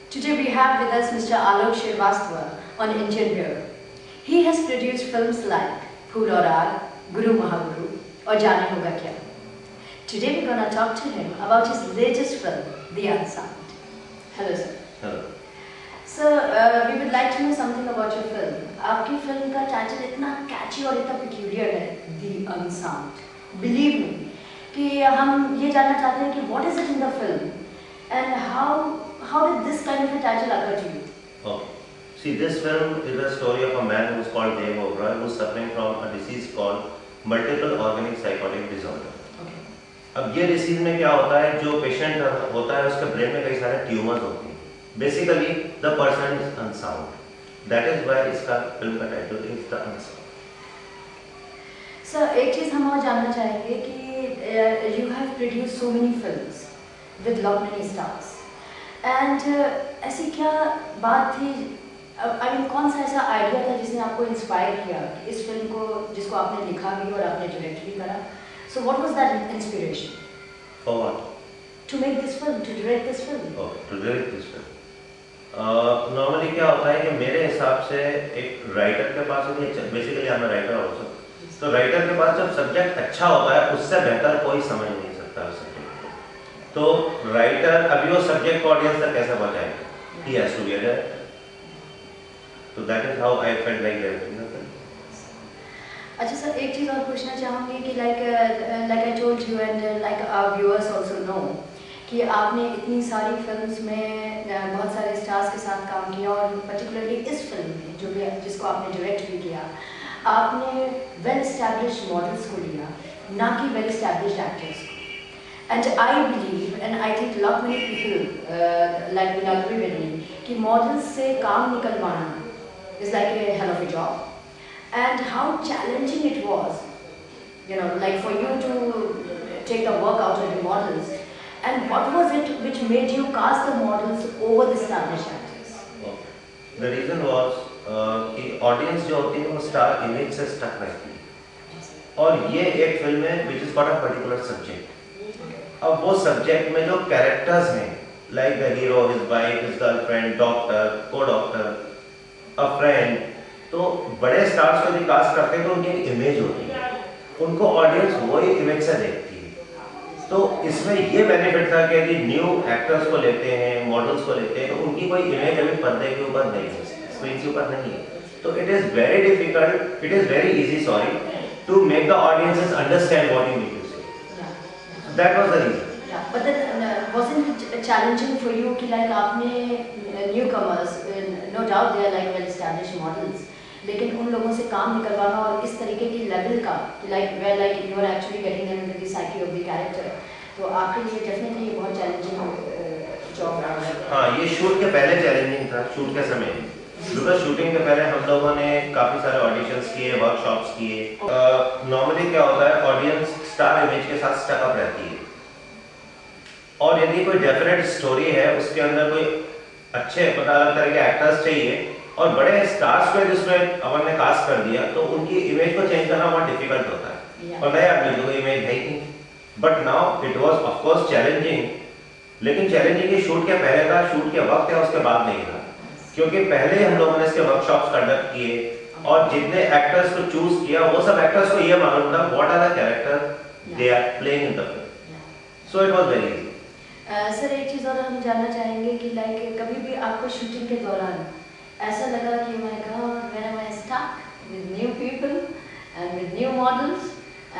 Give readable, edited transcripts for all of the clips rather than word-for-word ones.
Today we have with us Mr. Alok Srivastava on Indian Beer. He has produced films like Phool Aur Aag, Guru Mahaguru or Jaane Hoga Kya. Today we're going to talk to him about his latest film, The Unsound. Hello sir. Hello. Sir, we would like to know something about your film. आपकी film का title इतना कैची और इतना peculiar है, The Unsound. Believe me, कि हम ये जानना चाहते हैं कि what is it in the film and how did this kind of a title occur to you? Okay. See, this film is a story of a man who is called Dev Oberoi, who is suffering from a disease called multiple organic psychotic disorder. Okay. अब ये disease में क्या होता है, जो patient होता है उसके ब्रेन में कई सारे ट्यूमर्स होते हैं. Basically the person is unsound. That is why इसका फिल्म का title is the unsound. Sir, एक चीज़ हम और जानना चाहेंगे कि you have produced so many films with lot many stars and ऐसी क्या बात थी, I mean कौन सा ऐसा आइडिया था जिसने आपको इंस्पायर किया कि इस फिल्म को, जिसको आपने लिखा भी और आपने डायरेक्ट भी करा. So what was that inspiration? For what? To make this film, to direct this film. Okay, to direct this film. Normally क्या होता है कि मेरे हिसाब से एक राइटर के पास, basically I am writer also, तो राइटर के पास जब सब्जेक्ट अच्छा होता है उससे बेहतर कोई समझ नहीं सकता उस सब्जेक्ट को. तो राइटर अभी वो सब्जेक्ट को ऑडियंस तक कैसे पहुंचाएगा? He has to be a director. तो that is how I felt like directing the film. अच्छा सर, एक चीज़ और पूछना चाहूँगी कि like I told you and like our viewers also know कि आपने इतनी सारी फिल्म्स में बहुत सारे स्टार्स के साथ काम किया और पर्टिकुलरली इस फिल्म में जो भी जिसको आपने डायरेक्ट भी किया, आपने वेल एस्टैब्लिश्ड मॉडल्स को लिया, ना कि वेल एस्टैब्लिश्ड एक्टर्स को. And I believe and I think lot many people like will agree with me कि मॉडल्स से काम निकलवाना is like a hell of a job. And how challenging it was, you know, like for you to take the work out of the models, and what was it which made you cast the models over the established actors? Okay. The reason was कि audience जो होती है वो star image से stuck रहती है, और ये एक फिल्म है which is got a particular subject. अब वो सब्जेक्ट में जो कैरेक्टर्स हैं, like the hero, his wife, his girlfriend, doctor, co-doctor, a friend, तो बड़े स्टार्स को कास्ट करते हैं तो उनकी एक इमेज होती है, उनको ऑडियंस वही इमेज से देखती है. तो इसमें ये बेनिफिट था कि यदि न्यू एक्टर्स को लेते हैं, मॉडल्स को लेते हैं, तो उनकी कोई इमेज अभी पर्दे के ऊपर नहीं है, स्क्रीन के ऊपर नहीं है. तो it is very difficult, it is very easy, sorry, to make the audiences understand what you need to say. That was the reason. But then wasn't it challenging for you कि like आपने newcomers, no doubt they are like well established models, लेकिन उन लोगों से काम निकलवाना और इस तरीके की लेवल का like where like you are actually getting them into the psyche of the character, तो आपके लिए definitely ये बहुत challenging जॉब रहा है. हाँ, ये शूट के पहले चैलेंजिंग था, शूट के समय, बिकॉज शूटिंग के पहले हम लोगों ने काफी सारे ऑडिशंस किए, वर्कशॉप्स किए. नॉर्मली क्या होता है, ऑडियंस स्टार इमेज के साथ स्टक अप रहती है, और यदि कोई डेफिनेट स्टोरी है, उसके अंदर कोई अच्छे पता लगता है कि एक्टर्स चाहिए, और बड़े स्टार्स को जिसमें अपन ने कास्ट कर दिया, तो उनकी इमेज को चेंज करना बहुत डिफिकल्ट होता है. और नए आदमी को इमेज है ही. But now it was of course challenging, लेकिन चैलेंजिंग ये शूट के पहले था, शूट के वक्त या उसके बाद नहीं था, क्योंकि पहले हम लोगों ने इसके वर्कशॉप्स कंडक्ट किए, और जितने एक्टर्स को चूज किया वो सब एक्टर्स को ये मालूम था what are the character they are playing in the film. So it was very easy. Sir, एक चीज़ और हम जानना चाहेंगे कि लाइक कभी भी आपको शूटिंग के दौरान ऐसा लगा कि my God, where am I stuck with new people and with new models?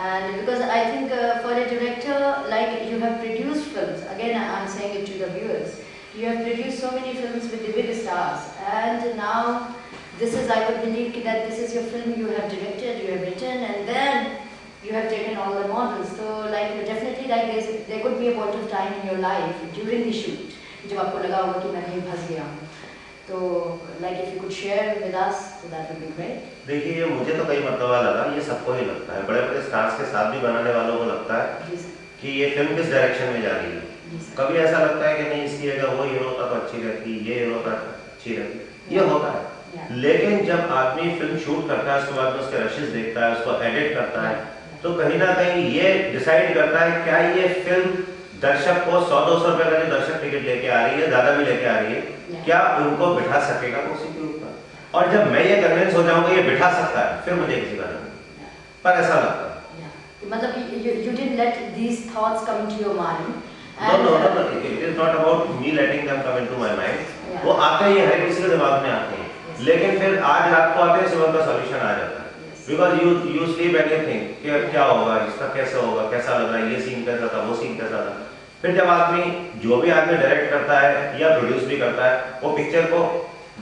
And because I think for a director, like you have produced films, again I'm saying it to the viewers, you have produced so many films with the big stars, and now this is, I would believe that this is your film you have directed, you have written, and then you have taken all the models. So like definitely like there could be a point of time in your life during the shoot जब आपको लगा होगा कि मैं कहीं फंस गया हूँ. तो like if you could share with us, so that would be great. देखिए, ये मुझे तो कई मरतबा लगा, ये सबको ही लगता है, बड़े बड़े स्टार्स के साथ भी बनाने वालों को लगता है कि ये फिल्म किस डायरेक्शन में जा रही है. कभी ऐसा लगता है कि नहीं, इसकी जगह वो हीरो होता तो अच्छी रहती, ये हीरो होता अच्छी रहती, ये होता है. लेकिन जब आदमी फिल्म शूट करता है, उसके बाद उसके रशेस देखता है, उसको एडिट करता है, तो कहीं ना कहीं ये डिसाइड करता है क्या ये फिल्म दर्शक को 100-200 रुपए का जो दर्शक टिकट लेके आ रही है, ज्यादा भी लेके आ रही है, क्या उनको बिठा सकेगा उसी के ऊपर? और जब मैं ये कन्विंस हो जाऊंगा ये बिठा सकता है, फिर मुझे किसी का नहीं, पर ऐसा लगता है। मतलब you didn't let these thoughts come into your mind. No, it is not about me letting them come into my mind. वो आते ही है, किसी के दिमाग में आते हैं, लेकिन फिर आज रात को आते हैं सिर्फ उनका सॉल्यूशन आ जाता है। Because you sleep and you think कि क्या होगा, इसका कैसे होगा, कैसा लग रहा है, ये सीन कैसा था, वो सीन कैसा था। फिर जब आदमी, जो भी आदमी डायरेक्ट करता है या प्रोड्यूस भी करता है, वो पिक्चर को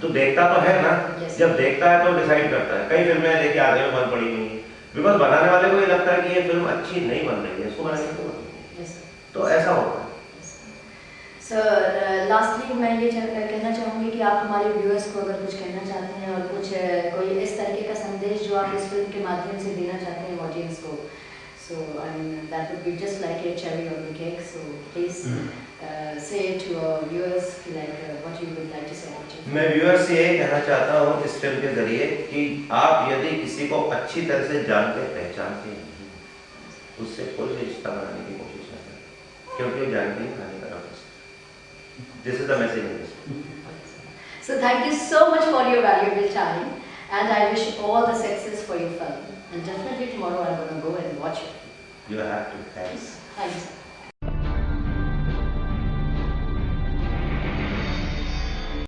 तो देखता तो है ना, जब देखता है तो डिसाइड करता है। कई फिल्में देखी आगे में बंद पड़ी हुई हैं, बिकॉज बनाने वाले को ये लगता है कि ये फिल्म अच्छी नहीं बन रही है, इसको बनाने क्यों बन रही है, तो ऐसा होता है। सर लास्टली मैं ये कहना चाहूँगी कि आप हमारे व्यूअर्स को अगर कुछ कहना चाहते हैं और कुछ कोई इस तरीके का संदेश जो आप इस फिल्म के माध्यम से देना चाहते हैं ऑडियंस को, so I mean that would be just like a cherry on the cake, so please say to our viewers like what you would like to say. मैं व्यूअर्स से ये कहना चाहता हूँ इस फिल्म के जरिए कि आप यदि किसी को अच्छी तरह से जानते पहचानते हैं, उससे कोई रिश्ता बनाने की कोशिश न करें, क्योंकि वो जानते ही खाने का रहा। This is the message in this. So thank you so much for your valuable time, and I wish you all the success for your film. And definitely tomorrow I'm going to go and watch it. You have to. Thanks. Thanks.